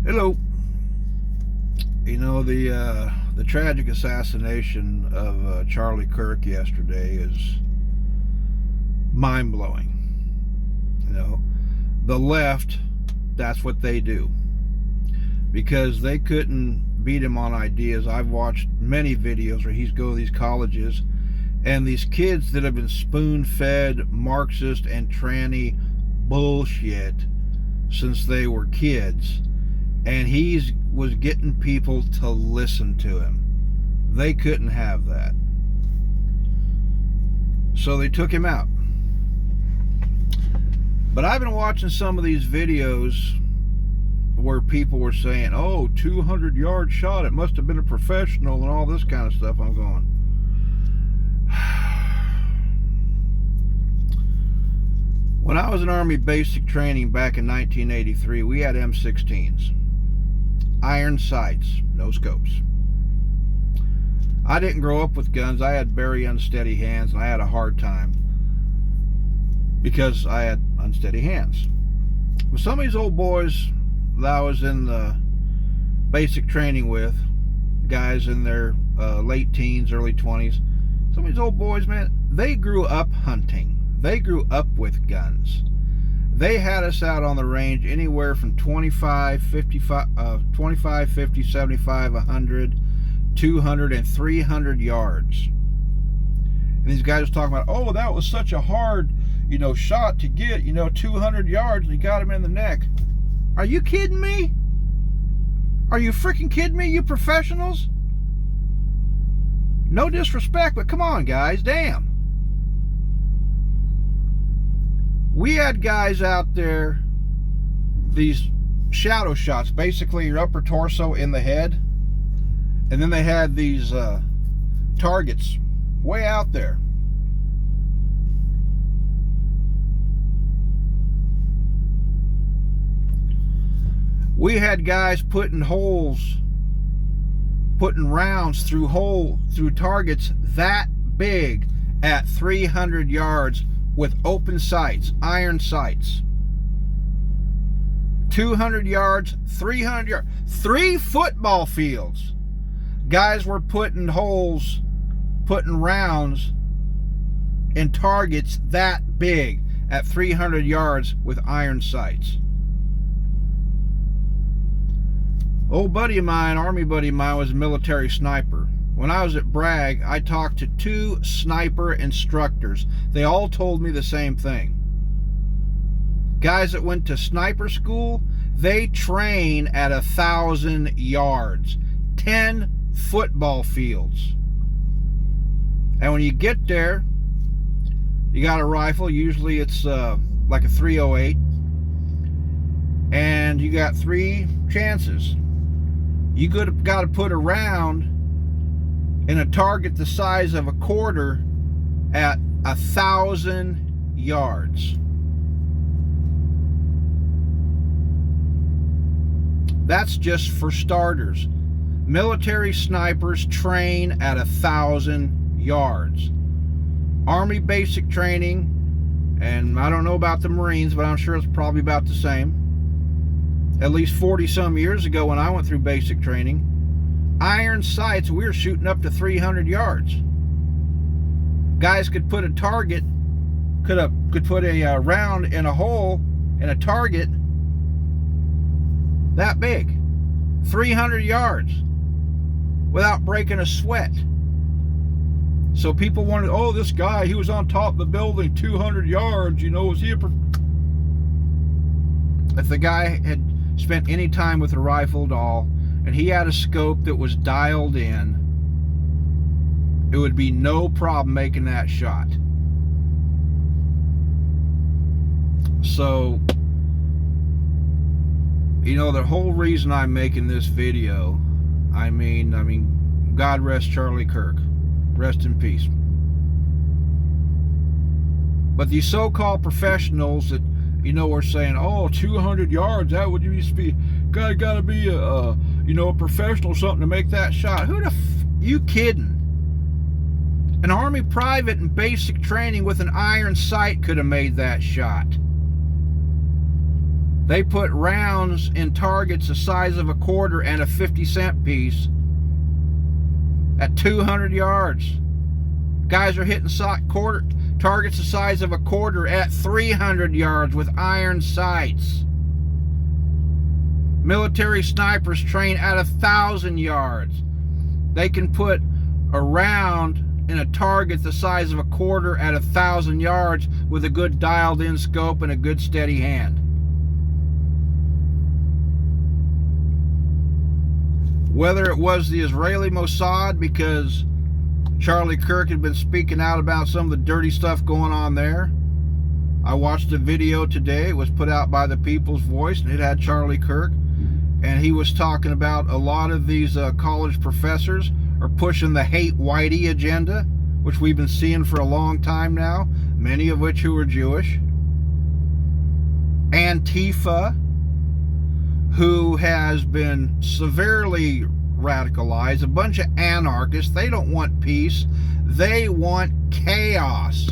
Hello. The tragic assassination of Charlie Kirk yesterday is mind-blowing. The left, that's what they do. Because they couldn't beat him on ideas. I've watched many videos where he's go to these colleges, and these kids that have been spoon-fed Marxist and tranny bullshit since they were kids, and he was getting people to listen to him. They couldn't have that. So they took him out. But I've been watching some of these videos where people were saying, 200-yard shot, it must have been a professional and all this kind of stuff. I'm going, when I was in Army basic training back in 1983, we had M16s. Iron sights, no scopes. I didn't grow up with guns. I had very unsteady hands, and I had a hard time because I had unsteady hands. But some of these old boys that I was in the basic training with, guys in their late teens, early 20s, some of these old boys, man, they grew up hunting. They grew up with guns. They had us out on the range anywhere from 25, 50, 75, 100, 200, and 300 yards. And these guys were talking about, that was such a hard, shot to get, 200 yards, and he got him in the neck. Are you kidding me? Are you freaking kidding me, you professionals? No disrespect, but come on, guys, damn. We had guys out there, these shadow shots, basically your upper torso in the head, and then they had these targets way out there. We had guys putting rounds through targets that big at 300 yards with open sights, iron sights. 200 yards, 300 yards, 3 football fields. Guys were putting rounds in targets that big at 300 yards with iron sights. Old buddy of mine, Army buddy of mine, was a military sniper. When I was at Bragg, I talked to 2 sniper instructors. They all told me the same thing. Guys that went to sniper school, they train at 1,000 yards. 10 football fields. And when you get there, you got a rifle. Usually it's like a .308. And you got 3 chances. You got to put a round in a target the size of a quarter at 1,000 yards. That's just for starters. Military snipers train at 1,000 yards. Army basic training, and I don't know about the Marines, but I'm sure it's probably about the same. At least 40 some years ago when I went through basic training, iron sights, we were shooting up to 300 yards. Guys could put a target, could put a round in a hole in a target that big, 300 yards, without breaking a sweat. So people wondered, this guy, he was on top of the building 200 yards, was he If the guy had spent any time with a rifle at all, and he had a scope that was dialed in, it would be no problem making that shot. So, the whole reason I'm making this video, I mean, God rest Charlie Kirk. Rest in peace. But these so-called professionals that, we're saying, 200 yards, that would just be, gotta be a professional or something to make that shot. Who the you kidding? An Army private in basic training with an iron sight could have made that shot. They put rounds in targets the size of a quarter and a 50-cent piece at 200 yards. Guys are hitting targets the size of a quarter at 300 yards with iron sights. Military snipers train at 1,000 yards. They can put a round in a target the size of a quarter at 1,000 yards with a good dialed-in scope and a good steady hand. Whether it was the Israeli Mossad, because Charlie Kirk had been speaking out about some of the dirty stuff going on there. I watched a video today. It was put out by the People's Voice, and it had Charlie Kirk. And he was talking about a lot of these college professors are pushing the hate whitey agenda, which we've been seeing for a long time now, many of which who are Jewish. Antifa, who has been severely radicalized, a bunch of anarchists. They don't want peace. They want chaos.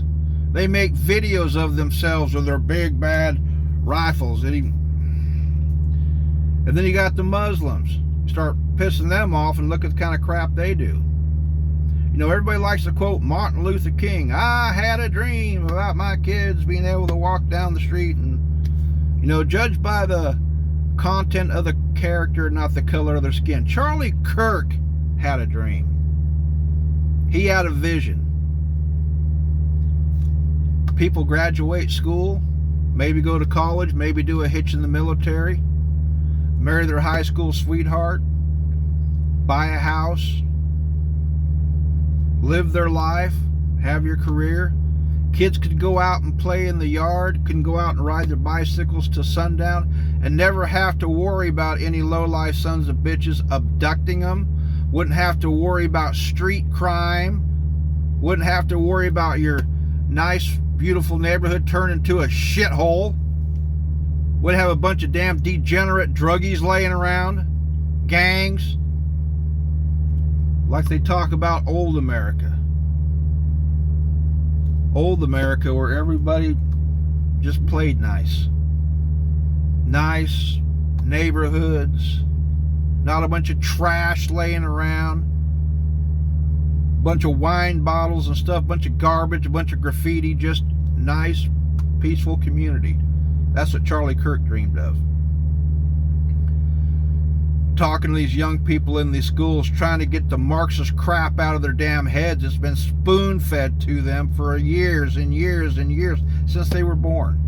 They make videos of themselves with their big bad rifles. And then you got the Muslims. Start pissing them off and look at the kind of crap they do. You know, everybody likes to quote Martin Luther King. I had a dream about my kids being able to walk down the street and, you know, judged by the content of the character, not the color of their skin. Charlie Kirk had a dream. He had a vision. People graduate school, maybe go to college, maybe do a hitch in the military, marry their high school sweetheart, buy a house, live their life, have your career. Kids could go out and play in the yard, can go out and ride their bicycles till sundown, and never have to worry about any low-life sons of bitches abducting them. Wouldn't have to worry about street crime. Wouldn't have to worry about your nice, beautiful neighborhood turning into a shithole. Wouldn't have a bunch of damn degenerate druggies laying around. Gangs. Like they talk about old America. Old America, where everybody just played nice. Nice neighborhoods. Not a bunch of trash laying around. Bunch of wine bottles and stuff. Bunch of garbage. A bunch of graffiti. Just nice, peaceful community. That's what Charlie Kirk dreamed of. Talking to these young people in these schools, trying to get the Marxist crap out of their damn heads. It's been spoon-fed to them for years and years and years, since they were born.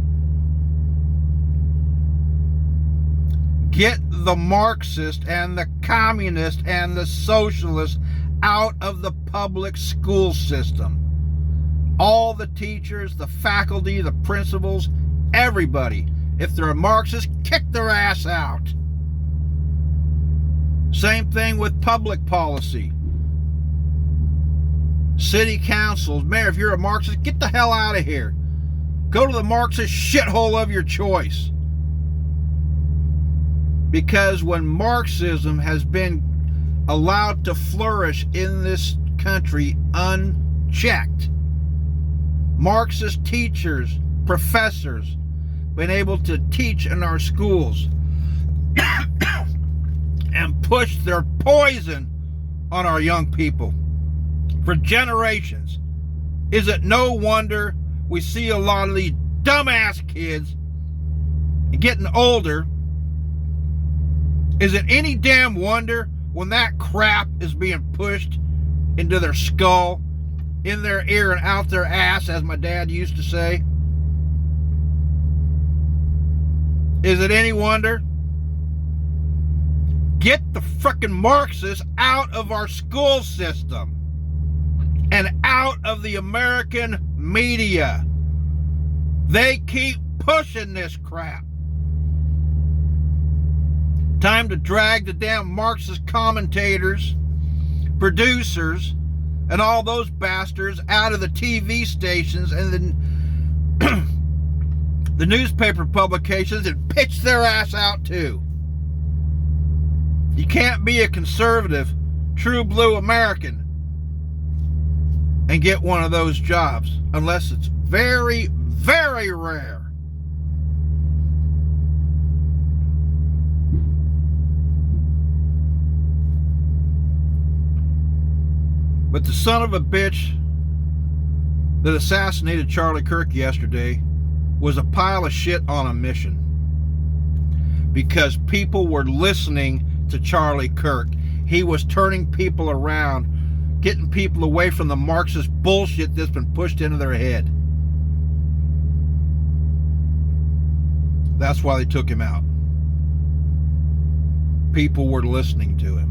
Get the Marxist and the communist and the socialist out of the public school system. All the teachers, the faculty, the principals, everybody. If they're a Marxist, kick their ass out. Same thing with public policy. City councils, mayor, if you're a Marxist, get the hell out of here. Go to the Marxist shithole of your choice. Because when Marxism has been allowed to flourish in this country unchecked, Marxist teachers, professors, been able to teach in our schools and push their poison on our young people for generations. Is it no wonder we see a lot of these dumbass kids getting older? Is it any damn wonder when that crap is being pushed into their skull, in their ear and out their ass, as my dad used to say? Is it any wonder? Get the frickin' Marxists out of our school system and out of the American media. They keep pushing this crap. Time to drag the damn Marxist commentators, producers, and all those bastards out of the TV stations and the newspaper publications and pitch their ass out too. You can't be a conservative, true blue American and get one of those jobs unless it's very, very rare. But the son of a bitch that assassinated Charlie Kirk yesterday was a pile of shit on a mission. Because people were listening to Charlie Kirk. He was turning people around, getting people away from the Marxist bullshit that's been pushed into their head. That's why they took him out. People were listening to him.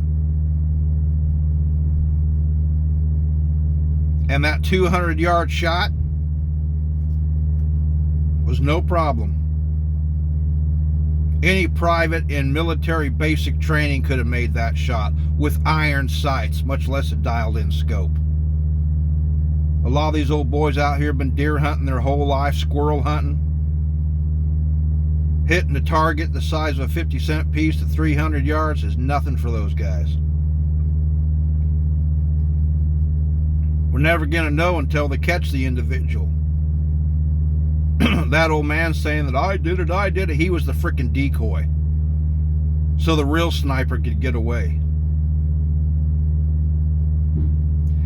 And that 200-yard shot was no problem. Any private in military basic training could have made that shot with iron sights, much less a dialed-in scope. A lot of these old boys out here have been deer hunting their whole life, squirrel hunting. Hitting a target the size of a 50-cent piece to 300 yards is nothing for those guys. We're never going to know until they catch the individual. That old man saying that I did it, he was the frickin' decoy. So the real sniper could get away.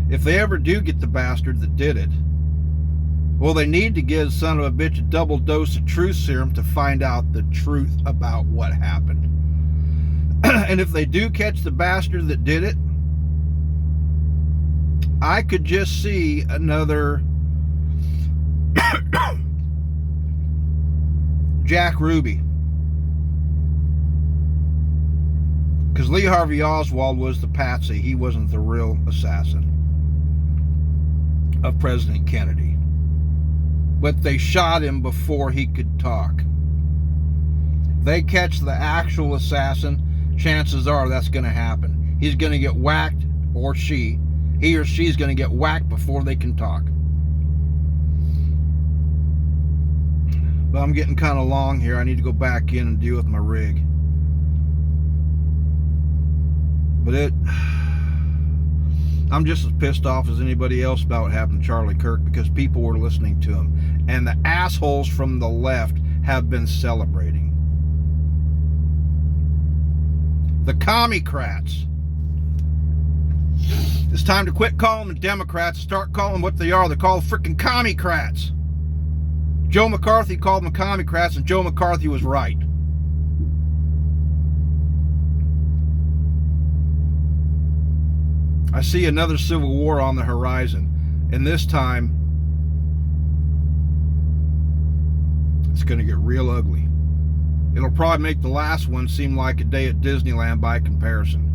If they ever do get the bastard that did it, well, they need to give son of a bitch a double dose of truth serum to find out the truth about what happened. And if they do catch the bastard that did it, I could just see another Jack Ruby. Because Lee Harvey Oswald was the patsy. He wasn't the real assassin of President Kennedy. But they shot him before he could talk. They catch the actual assassin, chances are that's going to happen. He's going to get whacked, or he or she's going to get whacked before they can talk. But I'm getting kind of long here. I need to go back in and deal with my rig. But I'm just as pissed off as anybody else about what happened to Charlie Kirk, because people were listening to him. And the assholes from the left have been celebrating. The commie-crats. It's time to quit calling them Democrats, start calling them what they are. They're called freaking commie-crats. Joe McCarthy called them commie-crats, and Joe McCarthy was right. I see another civil war on the horizon, and this time it's going to get real ugly. It'll probably make the last one seem like a day at Disneyland by comparison.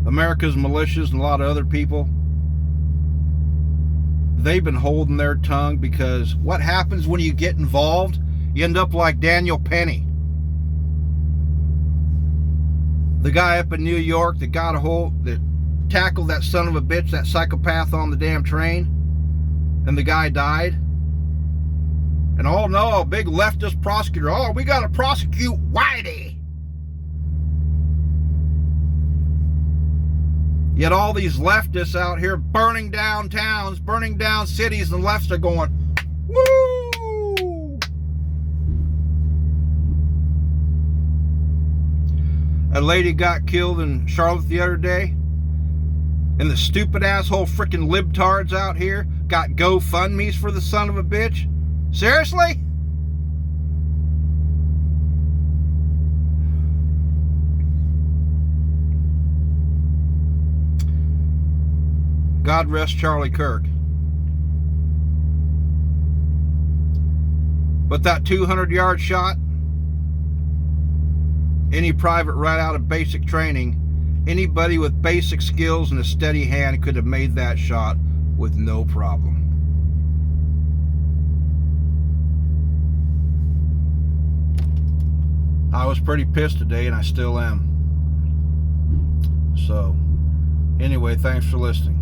America's militias and a lot of other people, they've been holding their tongue, because what happens when you get involved? You end up like Daniel Penny. The guy up in New York that got a hold, that tackled that son of a bitch, that psychopath on the damn train, and the guy died. And oh no, a big leftist prosecutor, oh, we gotta prosecute Whitey. Yet all these leftists out here burning down towns, burning down cities, and lefts are going, woo! A lady got killed in Charlotte the other day, and the stupid asshole freaking libtards out here got GoFundMes for the son of a bitch. Seriously? God rest Charlie Kirk. But that 200-yard shot, any private right out of basic training, anybody with basic skills and a steady hand could have made that shot with no problem. I was pretty pissed today, and I still am. So, anyway, thanks for listening.